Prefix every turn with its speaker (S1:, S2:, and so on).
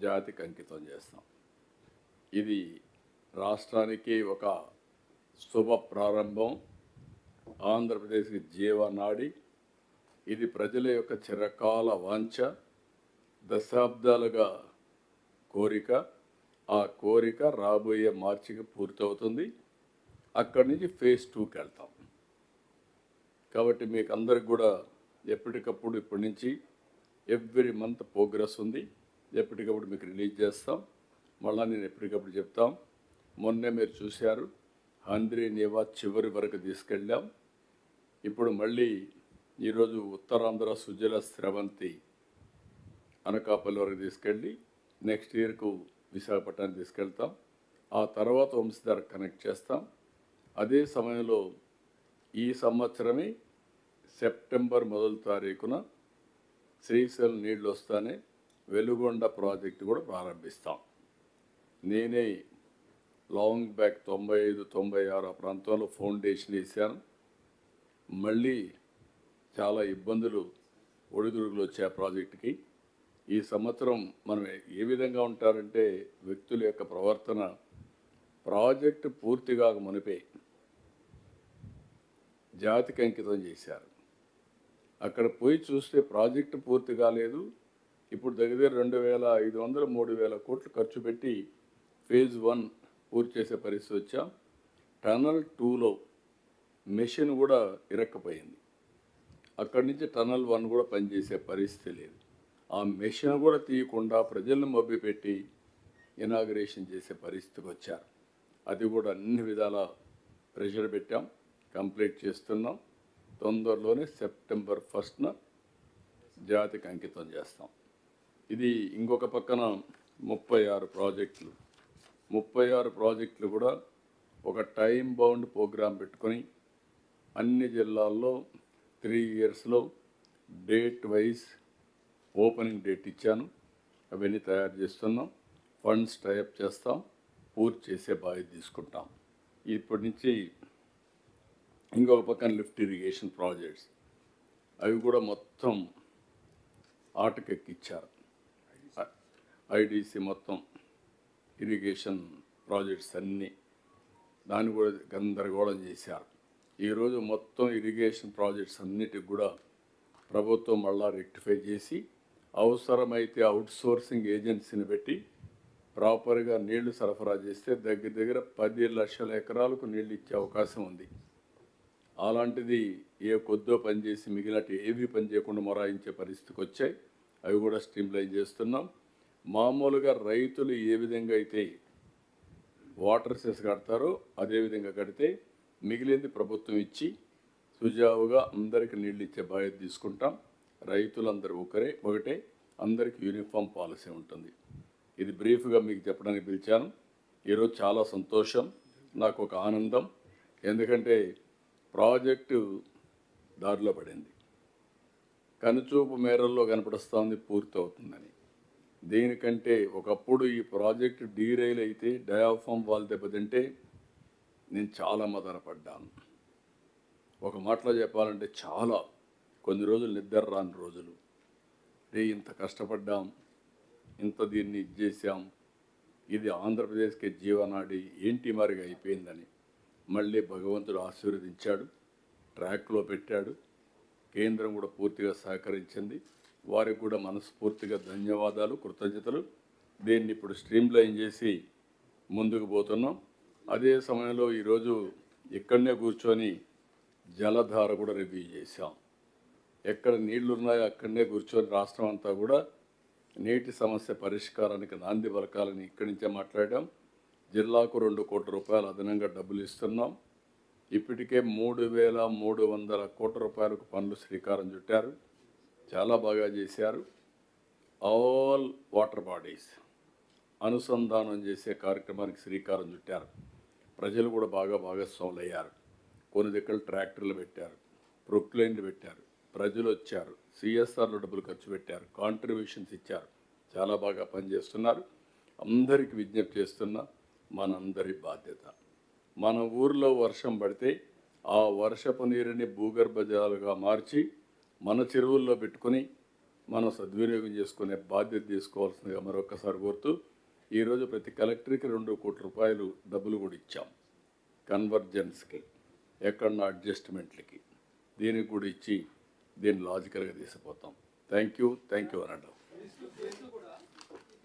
S1: జాతికి అంకితం చేస్తాం. ఇది రాష్ట్రానికి ఒక శుభ ప్రారంభం, ఆంధ్రప్రదేశ్కి జీవనాడి. ఇది ప్రజల యొక్క చిరకాల వాంఛ, దశాబ్దాలుగా కోరిక. ఆ కోరిక రాబోయే మార్చికి పూర్తవుతుంది. అక్కడి నుంచి ఫేజ్ 2కి వెళ్తాం. కాబట్టి మీకు అందరికి కూడా ఎప్పటికప్పుడు ఇప్పటి నుంచి ఎవ్రీ మంత్ ప్రోగ్రెస్ ఉంది. ఎప్పటికప్పుడు మీకు రిలీజ్ చేస్తాం. మళ్ళీ నేను ఎప్పటికప్పుడు చెప్తాం. మొన్నే మీరు చూశారు, హంద్రీ నీవా చివరి వరకు తీసుకెళ్ళాం. ఇప్పుడు మళ్ళీ ఈరోజు ఉత్తరాంధ్ర సుజల స్రవంతి అనకాపల్లి వరకు తీసుకెళ్ళి నెక్స్ట్ ఇయర్కు విశాఖపట్నానికి తీసుకెళ్తాం. ఆ తర్వాత వంశధార కనెక్ట్ చేస్తాం. అదే సమయంలో ఈ సంవత్సరమే సెప్టెంబర్ 1వ తారీఖున శ్రీశైలం నీళ్ళు వస్తానే వెలుగొండ ప్రాజెక్టు కూడా ప్రారంభిస్తాం. నేనే లాంగ్ బ్యాక్ 95-96 ఆ ప్రాంతంలో ఫౌండేషన్ వేసాను. మళ్ళీ చాలా ఇబ్బందులు ఒడిదుడుకులు వచ్చాయి ఆ ప్రాజెక్టుకి. ఈ సంవత్సరం మనం ఏ విధంగా ఉంటారంటే, వ్యక్తుల యొక్క ప్రవర్తన ప్రాజెక్టు పూర్తిగా మునిపే జాతికి అంకితం చేశారు. అక్కడ పోయి చూస్తే ప్రాజెక్టు పూర్తి కాలేదు. ఇప్పుడు దగ్గర 2,500-3,000 కోట్లు ఖర్చు పెట్టి ఫేజ్ 1 పూర్తి చేసే పరిస్థితి వచ్చాం. టనల్ 2లో మెషిన్ కూడా ఇరక్కపోయింది. అక్కడి నుంచి టనల్ 1 కూడా పనిచేసే పరిస్థితి లేదు. ఆ మెషిన్ కూడా తీయకుండా ప్రజలను మభ్యపెట్టి ఇనాగ్రేషన్ చేసే పరిస్థితికి వచ్చారు. అది కూడా అన్ని విధాల ప్రెషర్ పెట్టాం, కంప్లీట్ చేస్తున్నాం. తొందరలోనే సెప్టెంబర్ 1న జాతికి అంకితం చేస్తాం. ఇది ఇంకొక పక్కన 36 ప్రాజెక్టులు. 36 ప్రాజెక్టులు కూడా ఒక టైం బౌండ్ ప్రోగ్రాం పెట్టుకొని అన్ని జిల్లాల్లో 3 ఇయర్స్లో డేట్ వైజ్ ఓపెనింగ్ డేట్ ఇచ్చాను. అవన్నీ తయారు చేస్తున్నాం. ఫండ్స్ టైప్ చేస్తాం, పూర్తి చేసే బాధ్యత తీసుకుంటాం. ఇప్పటి నుంచి ఇంకొక పక్కన లిఫ్ట్ ఇరిగేషన్ ప్రాజెక్ట్స్, అవి కూడా మొత్తం ఆటకెక్కిచ్చారు. ఐడిసి మొత్తం ఇరిగేషన్ ప్రాజెక్ట్స్ అన్నీ దాన్ని కూడా గందరగోళం చేశారు. ఈరోజు మొత్తం ఇరిగేషన్ ప్రాజెక్ట్స్ అన్నిటికి కూడా ప్రభుత్వం మళ్ళా రెక్టిఫై చేసి అవసరమైతే అవుట్సోర్సింగ్ ఏజెన్సీని పెట్టి ప్రాపర్గా నీళ్లు సరఫరా చేస్తే దగ్గర 10 లక్షల ఎకరాలకు నీళ్ళు ఇచ్చే అవకాశం ఉంది. అలాంటిది ఏ కొద్దో పనిచేసి మిగిలినట్టు ఏవి పని చేయకుండా మొరాయించే పరిస్థితికి వచ్చాయి. అవి కూడా స్ట్రీమ్లైన్ చేస్తున్నాం. మామూలుగా రైతులు ఏ విధంగా అయితే వాటర్ సెస్ కడతారో అదేవిధంగా కడితే మిగిలింది ప్రభుత్వం ఇచ్చి సుజావుగా అందరికీ నీళ్ళు ఇచ్చే బాధ్యత తీసుకుంటాం. రైతులందరూ ఒకటే, అందరికీ యూనిఫామ్ పాలసీ ఉంటుంది. ఇది బ్రీఫ్గా మీకు చెప్పడానికి పిలిచాను. ఈరోజు చాలా సంతోషం, నాకు ఒక ఆనందం. ఎందుకంటే ప్రాజెక్టు దారిలో పడింది, కనుచూపు మేరల్లో కనపడుస్తోంది పూర్తి అవుతుందని. దీనికంటే ఒకప్పుడు ఈ ప్రాజెక్టు డీరైల్ అయితే డయాఫామ్ వాల్ దెబ్బతింటే నేను చాలా మదనపడ్డాను. ఒక మాటలో చెప్పాలంటే చాలా కొన్ని రోజులు నిద్ర రాని రోజులు. ఇంత కష్టపడ్డాం, ఇంత దీన్ని చేసాం, ఇది ఆంధ్రప్రదేశ్కి జీవనాడి ఏంటి మరిగా అయిపోయిందని మళ్ళీ భగవంతుడు ఆశీర్వదించాడు, ట్రాక్లో పెట్టాడు. కేంద్రం కూడా పూర్తిగా సహకరించింది. వారికి కూడా మనస్ఫూర్తిగా ధన్యవాదాలు, కృతజ్ఞతలు. దీన్ని ఇప్పుడు స్ట్రీమ్లైన్ చేసి ముందుకు పోతున్నాం. అదే సమయంలో ఈరోజు ఇక్కడనే కూర్చొని జలధార కూడా రివ్యూ చేశాం. ఎక్కడ నీళ్లు ఉన్నాయో అక్కడనే కూర్చొని రాష్ట్రం అంతా కూడా నీటి సమస్య పరిష్కారానికి నాంది పలకాలని ఇక్కడి నుంచే మాట్లాడాం. జిల్లాకు 2 కోట్ల రూపాయలు అదనంగా డబ్బులు ఇస్తున్నాం. ఇప్పటికే 3,300 కోట్ల రూపాయలకు పనులు శ్రీకారం చుట్టారు. చాలా బాగా చేశారు. ఆల్ వాటర్ బాడీస్ అనుసంధానం చేసే కార్యక్రమానికి శ్రీకారం చుట్టారు. ప్రజలు కూడా బాగా భాగస్వాములు అయ్యారు. కొన్ని దగ్గర ట్రాక్టర్లు పెట్టారు, ప్రొక్లైన్లు పెట్టారు, ప్రజలు వచ్చారు, సిఎస్ఆర్లో డబ్బులు ఖర్చు పెట్టారు, కాంట్రిబ్యూషన్స్ ఇచ్చారు. చాలా బాగా పనిచేస్తున్నారు. అందరికీ విజ్ఞప్తి చేస్తున్నా, మనందరి బాధ్యత. మన ఊర్లో వర్షం పడితే ఆ వర్షపు నీరుని భూగర్భ జలాలుగా మార్చి మన చెరువుల్లో పెట్టుకుని మనం సద్వినియోగం చేసుకునే బాధ్యత తీసుకోవాల్సిందిగా మరొకసారి కోరుతూ ఈరోజు ప్రతి కలెక్టర్కి 2 కోట్ల రూపాయలు డబ్బులు కూడా ఇచ్చాం. కన్వర్జెన్స్కి, ఎక్కడన్నా అడ్జస్ట్మెంట్లకి, దీనికి కూడా ఇచ్చి దీన్ని లాజికల్గా తీసుకుపోతాం. థ్యాంక్ యూ అనండి.